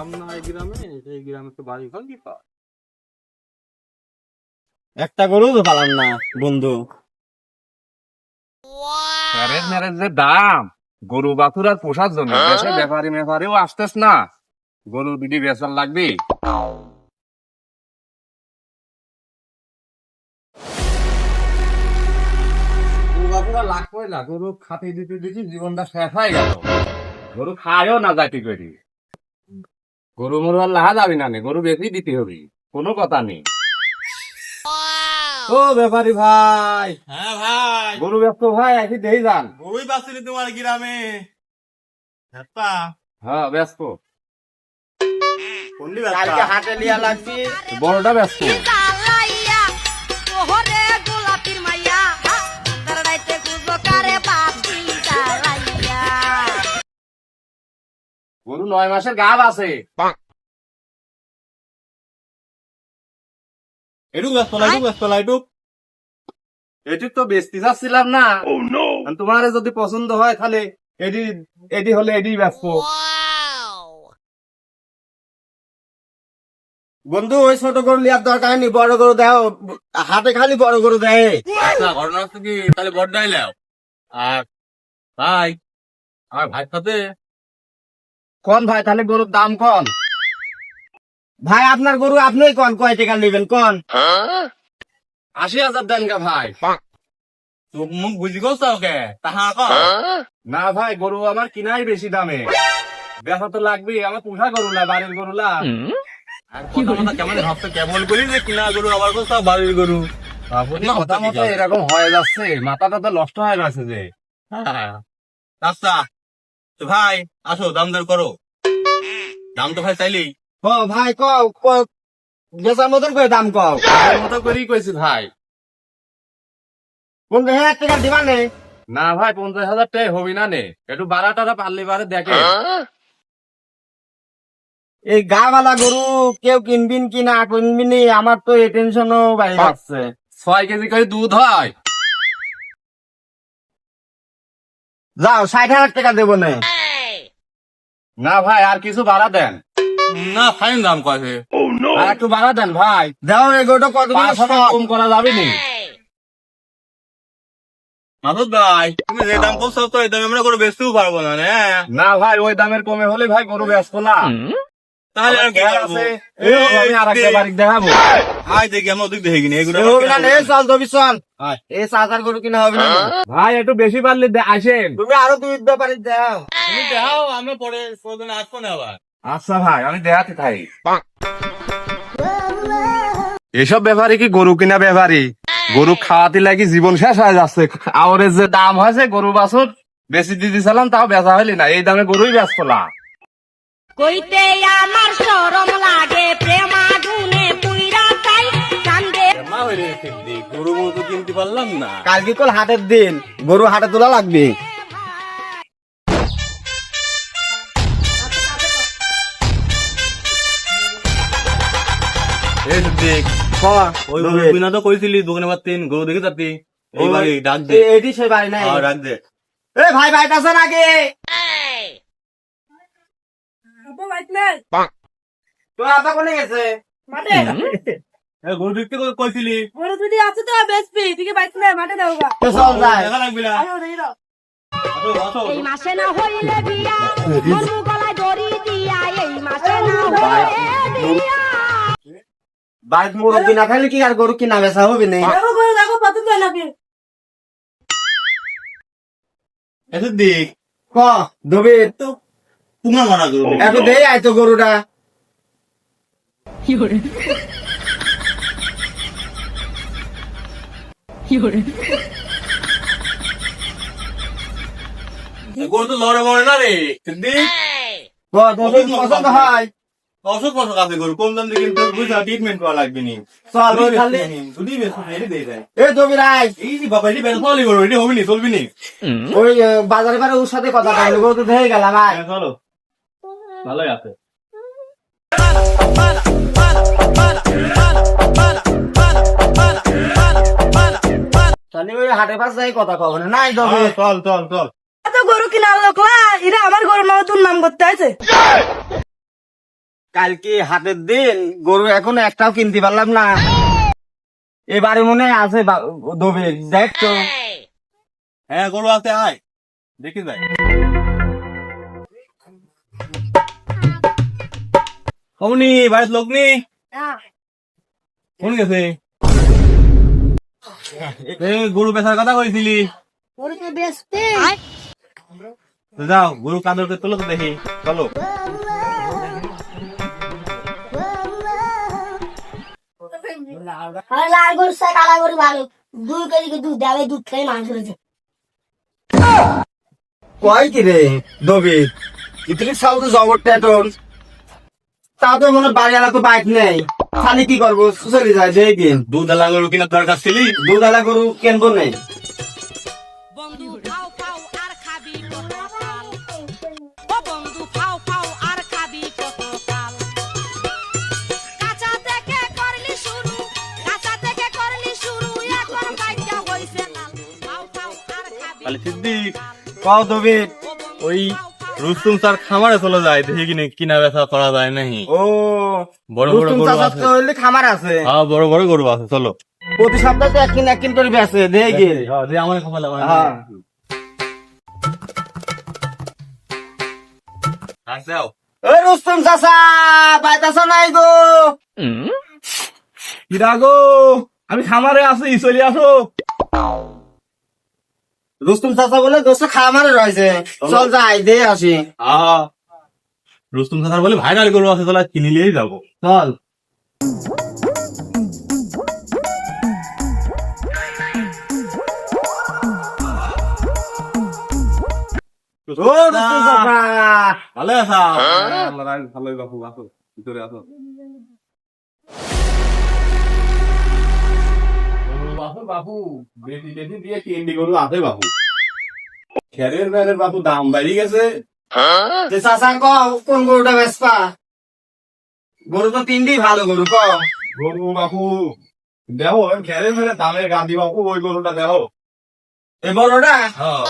দাম না এই গ্রামে, এই গ্রামে তো বাড়ি ঘর কি পায়। একটা গরু তো পালাম না বন্ধু। প্যারেজ ম্যারেজ যে দাম, গরু বাছুর আর পোষার জন্য দেশে ব্যাপারী ম্যাপারিও আসতেস না, গরু দুটি বেচার লাগবে। গরু বাছুরা লাগবে না, গরু খাতে দিতে দিতে জীবনটা শেষ হয়ে গেল। গরু খায়ও না যাইতে করি, গরু মরু আর লাহা যাবি না, গরু বেশি দিতে হবে, কোনো কথা নেই। ও ব্যাপারী ভাই, হ্যাঁ ভাই, গরু ব্যস্ত ভাই, আসি দেই যান। গরুই পাচ্ছিলি তোমার গ্রামে। হ্যাঁ ব্যস্ত, কালকে হাটে লিয়া লাগছি। বড়টা ব্যস্ত। গরু 9 মাসের গাব আছে। এটি তো বেচতে চাচ্ছিলাম না, তোমার যদি পছন্দ হয় তাহলে এটি এটি হলে এটি ব্যস্ত। বন্ধু ওই ছোট গরু লিয়ার দরকার নেই, বড় গরু দাও, হাটে খালি বড় গরু দেয়। আচ্ছা ঘটনা হচ্ছে কি, তাহলে বড়টাই লাও। আর ভাই, আমার ভাই সাথে কোন ভাই, তাহলে গরুর দাম কোন ভাই? আপনার গরু আপনি কোন, কয় টাকা নেবেন কোন? 80,000 দেন গা ভাই। চোখ মুখ বুঝি গেছ ওকে, তাহা কন। না ভাই, গরু আমার কিনাই বেশি দামে, বেচা তো লাগবে, আমার পোষা গরু না, বাড়ির গরু না। কেমন ভাবতে কেমন করি যে কিনা গরু আবার কোথাও বাড়ির গরু। কথা মতো এরকম হয়ে যাচ্ছে, মাথাটা তো নষ্ট হয়ে গেছে যে। আচ্ছা তো ভাই আসো, দাম দর করো। দাম তো ভাই চাইলেই ভাই কও, বেচার মতন করে দাম কও। আগের মতো করেই কইছি ভাই। 50,000 টাকা দিবা নে? না ভাই, 50,000 টাকা হবি না নে, একটু বাড়াটা পারলে পারে দেখে। এই গাওয়ালা গরু কেউ কিনবিন কিনা কিনবিনি, আমার তো এই টেনশনও বাইরে যাচ্ছে। 6 কেজি করে দুধ হয়। যাও 60,000 টাকা দেবো না। না ভাই, আর কিছু বাড়া দেন। না ফাইন দাম কয়। আর একটু বাড়া দেন ভাই, দাও এই গরুটা কত 500 টাকা কম করা যাবে নি। মাসুদ ভাই, তুমি যে দাম বলছো তো এই দাম আমরা করে বেচতেও পারবো না। না ভাই, ওই দামের কমে হলে ভাই গরু বেচবো না। তাহলে আর কি গ্যাস আছে, আমি আর একটা বাড়ি দেখাবো। আয় দেখি আমরা ওদিক দেখে কিনি এগুলো চল তো বিশাল। এই 7,000 গরু কিনা হবে না ভাই, একটু বেশি পারলে আসেন। তুমি আরো 2 ব্যাপারে দাও। তুমি দাও, আমরা পরে কোনদিন আসবো না আবার। আচ্ছা ভাই, আমি দেখাতে থাকি। এসব ব্যাপারে কি গরু কিনা ব্যাপারী, গরু খাওয়াতে লাগি জীবন শেষ হয়ে যাচ্ছে। আওয়ারের যে দাম হয়েছে গরু বাছুর বেশি দিতেছিলাম, তাও বেচা হইলি না, এই দামে গরুই বেচতো না। কইতে আমার শরম লাগে, প্রেম আগুনে পুইরা যাই কান্দে। গরু তো কিনতে পারলাম না। কালকে কল হাটের দিন, গরু হাটে তোলা লাগবে। এই দেখ, ওই বিনা তো কইছিলি দোকানে পারতেন গরু দেখে যাতি। এই বাড়ি ডাক দে। এটি সেই বাড়ি নাই। ডাক দে। এ ভাই বাইট আছে নাকি? তো আপা কোনে গেছে? মাঠে গরু দেখতে কইছিলি। বড় যদি আছে তো বেসপি দিকে বাইক না মাঠে দাও গা। তো চল যাই। আয়ো দেই দাও। এই মাসে না হইলে বিয়া, গরু গলায় দড়ি দিয়া, এই মাসে না হইলে বিয়া। বাইক মোর কিনা খাইলে কি আর গরু কিনা বেচা হবে না? দেখো গরু দেখো পছন্দ হয় নাকি? এত দেখ ক দবে তো পুঙ্গা মারা গরু এত দেই আই তো গরুটা। গরু তো লড়ে মরে না রে। পছন্দ হয় অসুখ পছন্দ আছে গরু কম দাম দিয়ে কিন্তু বুঝা ট্রিটমেন্ট করা লাগবে নি। চল খালি দুদি বেশি এনে দেই যায়। এ দবি রাই এই বাবা এটি বেশ ভালোই গরু, এটি হবে নি চলবি নি। ওই বাজারে পারে ওর সাথে কথা বলবো, গরু তো হয়ে গেল ভাই। চলো ভালোই আছে। তাহলে ওই হাটে পাশ যাই কথা কব না। নাই দবে চল চল চল। এত গরু কিনা লোকলা, এরা আমার গরুর নাম তোর নাম করতে আছে। কালকে হাটের দিন গরু এখন একটাও কিনতে পারলাম না। এবারে মনে হয় আছে দবে, দেখ তো। হ্যাঁ গরু আছে, আয় দেখি যাই। কমনি বাড়ির লোক নি কোন গেছে? গরু বেচার কথা কইছিলি, যাও গরু কাঁদরকে তোলো তো দেখি, চলো। লাল গরু সে কালা গরু ভালো, 2 কেজি দুধ দেবে, দুধ খেয়ে মাংস হয়েছে। কয় কি রে দবে, ইতলি সাউ তো জবরটা তোর। তা তো মনে বাড়িওয়ালা তো বাইক নেই, খালি কি করবো, চলে যায় দেখি। দুধ আলা গরু কিনার দরকার ছিলি, দুধালা গরু কেনবো নেই। বন্ধু খাও খাও আর খাবি কত কাল, ও বন্ধু খাও খাও আর খাবি কত কাল। কাঁচা থেকে করলি শুরু, কাঁচা থেকে করলি শুরু, এখন বাইটা হইছে লাল। খাও খাও আর খাবি তাহলে সিদ্দিক কও দবে। ওই রুস্তুম স্যার খামারে চলে যায়, দেখি কিনে কিনা বেচা করা যায় নাকি। ও বড় বড় রুস্তুম গরু চাচা আছে, তো হইলে খামার আছে, হ্যাঁ বড় বড় গরু আছে, চলো। প্রতি সপ্তাহে একদিন করে বেচে দেখি। আমার খামারে হ্যাঁ আসো। ওই রুস্তুম চাচা বাইতাছ নাই গো? কিরা গো, আমি খামারে আছি, চলে আসো। রুস্তুম চাচা বলে দোস্ত খামারে রয়েছে, চল যাই দিয়ে আসি। রুস্তুম স্যার বলে ভাইরাল গরু আছে, চলো কিনিলেই যাবো, চল। ও রুস্তুম চাচা, ভালো আছা? ভালোই বাপু, আসো ভিতরে আসো। বাপু বাপু বেশি বেশি দিয়ে কিন্ডি গরু আছে বাপু, খেরের বেলের বাপু দাম বাড়ি গেছে। যে চাচা কও কোন গরুটা বেচপা? গরু তো তিনটি ভালো গরু, ক। গরু বাপু দেহ খেরের বেলের দামের গান্ধী বাপু, ওই গরুটা দেহ। এই বড়টা হ্যাঁ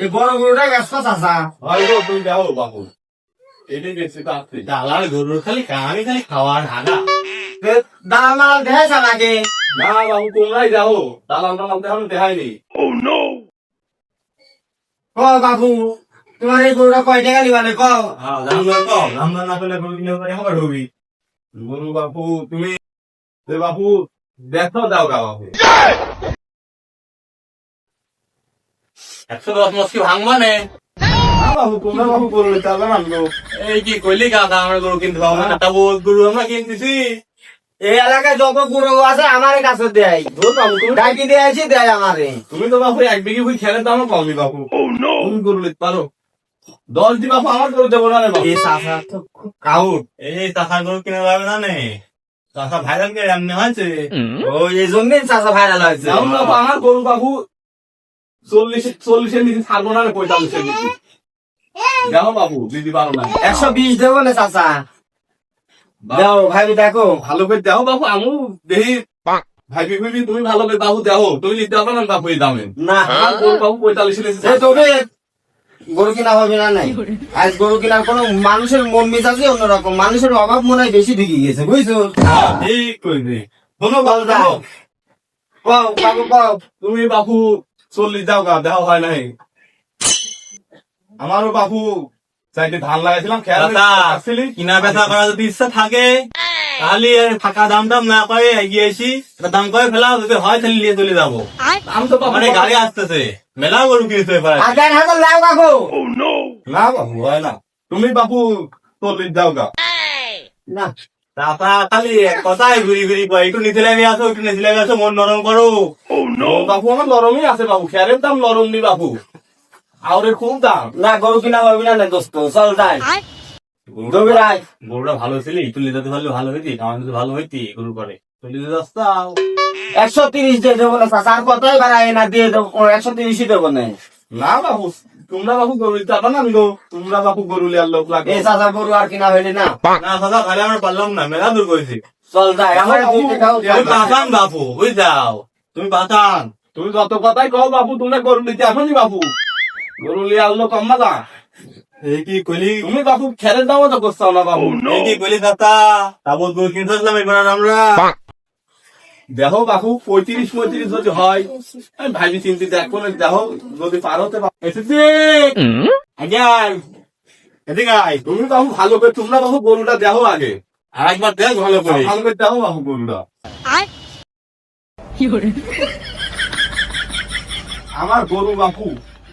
এই বড় গরুটা বেচপা চাচা? হয়তো তুই দেহ বাপু, এটাই বেশি তো আসছে। ডালার গরুর খালি কামি, খালি খাওয়ার হাগা। দালাল মালাল দেখাইছা নাকি? না বাবু তোমরাই যাও, দালাল টালাল দেখানো দেখায়নি। ক বাবু, তোমার এই গরুটা কয় টাকা নিবানে, ক। দাম দর কম, দাম দর না করলে গরু কিনে করে খাবার হবি। গরু বাপু তুমি বাপু দেখো দাও গা বাপু। 110 মস্কি ভাঙবা নে। না বাবু তোমরা বাবু গরু নিতে পারবে না গো। এই কি কইলি কাকা, আমরা গরু কিনতে পাবো না, একটা গরু আমরা কিনতেছি। এই এলাকায় যত গরু আছে আমার কাছে দেয়, ধর বাবু তুমি ডাকি দিয়েছি দেয় আমারে। তুমি তো বাপু 1 বিঘি বই খেলের দামও কমই বাপু। তুমি গরু নিতে পারো 10 দি বাপু, আমার গরু দেবো না রে বাপু। এই চাচা তো কাউট এই চাষার গরু কিনে যাবে না নে, চাষা ভাইরাল কে এমনি হয়েছে। ও এই জন্যই চাচা ভাইরাল হয়েছে। যেমন বাপু আমার গরু বাপু 40-এর নিচে ছাড়বো না রে, 45-এর নিচে দেখো বাবু, দিদি পারো না। 120 দেবো না চাচা, দাও ভাই দেখো। ভালো করে দেখো বাবু, আমু দেখি ভাইবি ভাইবি তুমি ভালো করে বাবু দেখো, তুমি নিতে পারো না বাবু এই দামে। না আমার গরু বাবু 45-এর নিচে এই তবে গরু কিনা হবে না নাই। আজ গরু কিনার কোন মানুষের মন মেজাজই অন্যরকম, মানুষের অভাব মনে হয় বেশি ঢুকে গেছে, বুঝছো? ঠিক কইছি। শোনো বাবু দাও। দাও, কও বাবু কও। তুমি বাবু 40 দাও গা, দেওয়া হয় নাই। আমারও বাবু চাইতে ধান লাগাইছিলাম, খেয়াল চাচা, কিনা বেচা করা যদি ইচ্ছা থাকে তাহলে ফাঁকা দাম দাম না করে এগিয়ে আসি, একটা দাম করে ফেলাও, যদি হয় তাহলে নিয়ে চলে যাবো। আমি তো বাবু মানে গাড়ি আসতেছে, মেলা গরু কিনতে পারে। 1000 লাও কাকু। না বাবু হয় না, তুমি বাবু 40 দাও গা। না চাচা খালি এক কথাই ঘুরি ঘুরি কয়, একটু নিচে লেগে আসো, একটু নিচে লেগে আসো, মন নরম করো। বাবু আমার নরমই আছে বাবু, খেয়ারের দাম নরম নি বাবু, আউরের খুব দাম। না গরু কিনা হবে না দোস্ত, চল যাই। দবে রাই গরুটা ভালো ছিল, একটু নিতে পারলে ভালো হইতি, আমার যদি ভালো হইতি গরু করে চলে যাস্তাও। 130 দিয়ে দেবো না চাচা, আর কথাই বাড়াই না, দিয়ে দেবো 130ই দেবো না। না বাবু তোমরা বাবু গরু দিতে পারো না, আমি গো তোমরা বাবু গরু লিয়ার লোক লাগে। এই চাচা গরু আর কিনা হইলে না। না চাচা তাহলে আমরা পারলাম না, মেলা দূর করেছি। চল যাই, আমার দুই টাকাও তুমি বাঁচান বাপু, বুঝ যাও, তুমি বাঁচান। তুমি যত কথাই কও বাবু, তোমরা গরু নিতে আসো নি বাবু। গরু লিয়ে আসলো কম্মা দা এই কি কইলি তুমি বাবু খেলের দামও তো করছো না বাবু এই কি কইলি দাদা তাবত গরু কিনতে আসলাম এবার আমরা দেখো বাবু 35 যদি হয় আমি ভাবি চিন্তি দেখবো না দেখো যদি পার হতে এসেছি আগাই এদিকে আয় তুমি বাবু ভালো করে তোমরা বাবু গরুটা দেখো আগে আর একবার দেখ ভালো করে ভালো করে দেখো বাবু গরুটা আয় আমার গরু বাপু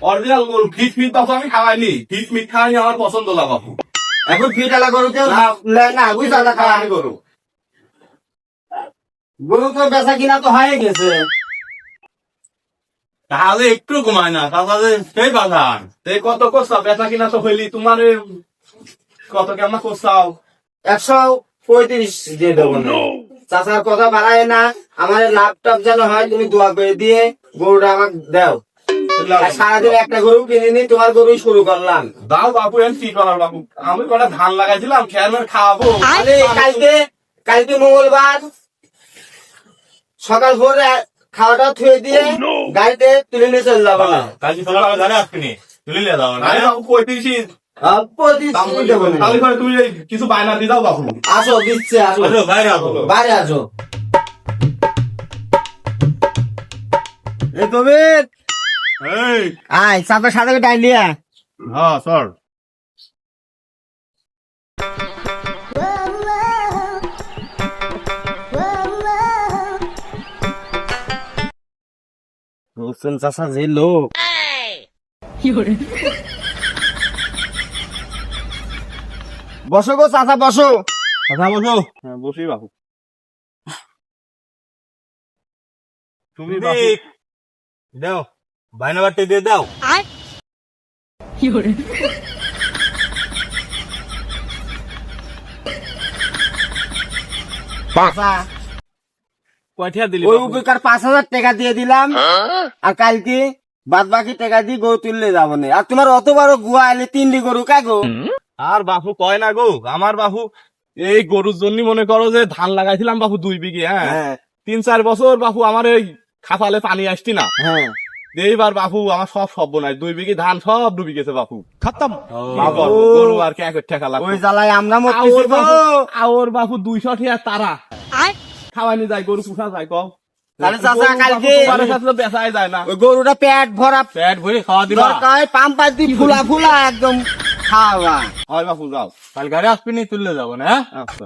অরিজিনাল গরু ফিট বাপু আমি খাওয়াইনি ফিট খাওয়াইনি আমার পছন্দ না বাপু এখন ফিটালা গরু কেউ না বুঝা না খাওয়ানি গরু গরু তো বেচা কিনা তো হয়ে গেছে তাহলে একটু কমায় না তাহলে সেই বাজান এই কত কোসাও বেচা কিনা তো হইলি তোমার এই কত কেমন কোসাও 135 দিয়ে দেবো না চাচার কথা বাড়ায় না আমার লাভ টাপ যেন হয় তুমি দোয়া করে দিয়ে গরুটা আমাকে দাও আর সারাদিন একটা গরু কিনে নি তোমার গরুই শুরু করলাম দাও বাপু এন কি করার বাপু আমি কটা ধান লাগাইছিলাম খেয়াল খাওয়াবো আরে কালকে মঙ্গলবার সকাল ভোরে খাওয়াটা থুয়ে দিয়ে গাড়িতে তুলে নিয়ে চলে যাবো না কালকে সকালে জানে আসবি তুলে নিয়ে যাও না আরে বাবু 35 দাম প্রতিদিন দেবো না। তাহলে করে তুমি এই কিছু বায়না দিয়ে দাও বাপু আসো দিচ্ছে আসো আসো বাইরে আসো বাইরে আসো এই তবে এই আয় চাপের সাথে ডাই নিয়ে হ্যাঁ সর রোশন চাষা যে লোক বসো গো চাচা বসো কথা বলছো হ্যাঁ বসি বাপু তুমি ঠিক দাও বাইনা বাড়তে দিয়ে দাও আয় চাচা কয়টা দিলি ওই উপকার 5,000 টাকা দিয়ে দিলাম আর কালকে বাদ বাকি টাকা দিয়ে গরু তুললে যাবো না আর তোমার অত বড় গুয়া এলে 3টি গরু কাগো আর বাপু কয় না গো আমার বাপু এই গরুর জন্য মনে করো যে ধান লাগাইছিলাম বাপু 2 বিঘে হ্যাঁ হ্যাঁ 3-4 বছর বাপু আমার এই খাপালে পানি আসতি না হ্যাঁ এইবার বাপু আমার সব সর্বনাশ 2 বিঘে ধান সব ডুবে গেছে বাপু খতম বাবু। গরু আর কে করে টাকা লাগবে ওই জ্বালায় আমরা মরতেছি গো। আওর বাপু 200 টাকা তারা আয় খাওয়ানি যায় গরু পুষা যায় কম তাহলে চাচা কালকে বেচাই যায় না ওই গরুটা পেট ভরা পেট ভরে খাওয়া দিবা দরকার হয় পাম্পার দিয়ে ফুলা ফুলা একদম খাওয়া হয় বাপু যাও কাল গাড়ি আসবি নি তুললে যাবো না হ্যাঁ? আচ্ছা